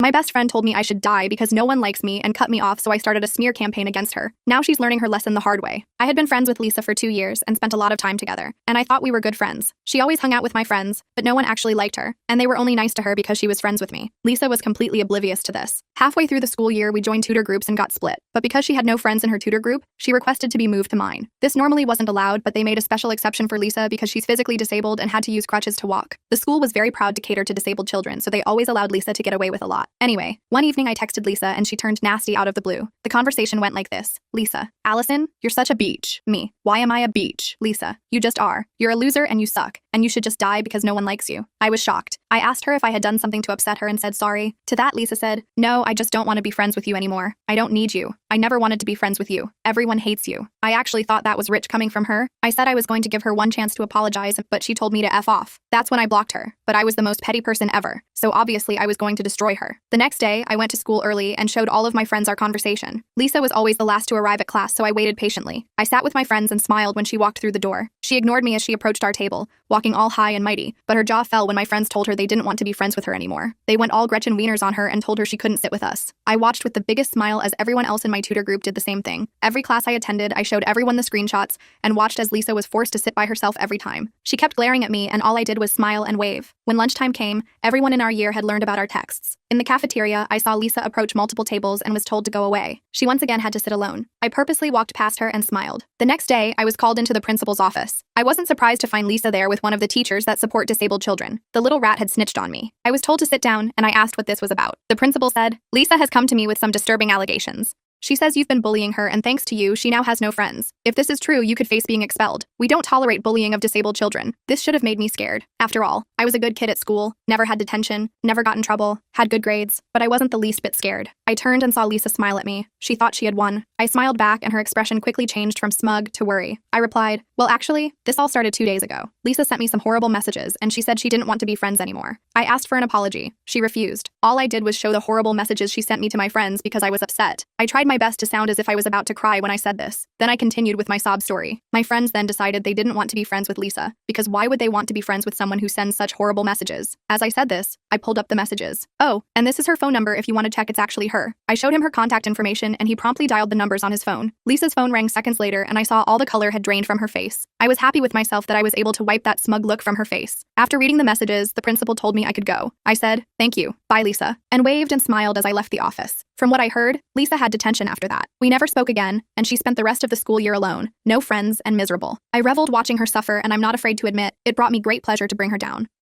My best friend told me I should die because no one likes me and cut me off, so I started a smear campaign against her. Now she's learning her lesson the hard way. I had been friends with Lisa for 2 years and spent a lot of time together, and I thought we were good friends. She always hung out with my friends, but no one actually liked her, and they were only nice to her because she was friends with me. Lisa was completely oblivious to this. Halfway through the school year, we joined tutor groups and got split, but because she had no friends in her tutor group, she requested to be moved to mine. This normally wasn't allowed, but they made a special exception for Lisa because she's physically disabled and had to use crutches to walk. The school was very proud to cater to disabled children, so they always allowed Lisa to get away with a lot. Anyway, one evening I texted Lisa and she turned nasty out of the blue. The conversation went like this. Lisa: Allison, you're such a beach. Me: why am I a beach? Lisa: you just are. You're a loser and you suck, and you should just die because no one likes you. I was shocked. I asked her if I had done something to upset her and said sorry. To that, Lisa said, no, I just don't want to be friends with you anymore. I don't need you. I never wanted to be friends with you. Everyone hates you. I actually thought that was rich coming from her. I said I was going to give her one chance to apologize, but she told me to F off. That's when I blocked her. But I was the most petty person ever, so obviously I was going to destroy her. The next day, I went to school early and showed all of my friends our conversation. Lisa was always the last to arrive at class, so I waited patiently. I sat with my friends and smiled when she walked through the door. She ignored me as she approached our table, walking all high and mighty, but her jaw fell when my friends told her they didn't want to be friends with her anymore. They went all Gretchen Wieners on her and told her she couldn't sit with us. I watched with the biggest smile as everyone else in my tutor group did the same thing. Every class I attended, I showed everyone the screenshots and watched as Lisa was forced to sit by herself every time. She kept glaring at me and all I did was smile and wave. When lunchtime came, everyone in our year had learned about our texts. In the cafeteria, I saw Lisa approach multiple tables and was told to go away. She once again had to sit alone. I purposely walked past her and smiled. The next day, I was called into the principal's office. I wasn't surprised to find Lisa there with one of the teachers that support disabled children. The little rat had snitched on me. I was told to sit down, and I asked what this was about. The principal said, Lisa has come to me with some disturbing allegations. She says you've been bullying her, and thanks to you, she now has no friends. If this is true, you could face being expelled. We don't tolerate bullying of disabled children. This should have made me scared. After all, I was a good kid at school, never had detention, never got in trouble, had good grades, but I wasn't the least bit scared. I turned and saw Lisa smile at me. She thought she had won. I smiled back, and her expression quickly changed from smug to worry. I replied, well, actually, this all started 2 days ago. Lisa sent me some horrible messages, and she said she didn't want to be friends anymore. I asked for an apology. She refused. All I did was show the horrible messages she sent me to my friends because I was upset. I tried my best to sound as if I was about to cry when I said this. Then I continued with my sob story. My friends then decided they didn't want to be friends with Lisa, because why would they want to be friends with someone who sends such horrible messages? As I said this, I pulled up the messages. Oh, and this is her phone number if you want to check it's actually her. I showed him her contact information and he promptly dialed the numbers on his phone. Lisa's phone rang seconds later and I saw all the color had drained from her face. I was happy with myself that I was able to wipe that smug look from her face. After reading the messages, the principal told me I could go. I said, thank you, bye Lisa, and waved and smiled as I left the office. From what I heard, Lisa had detention after that. We never spoke again, and she spent the rest of the school year alone, no friends and miserable. I reveled watching her suffer, and I'm not afraid to admit, it brought me great pleasure to bring her down.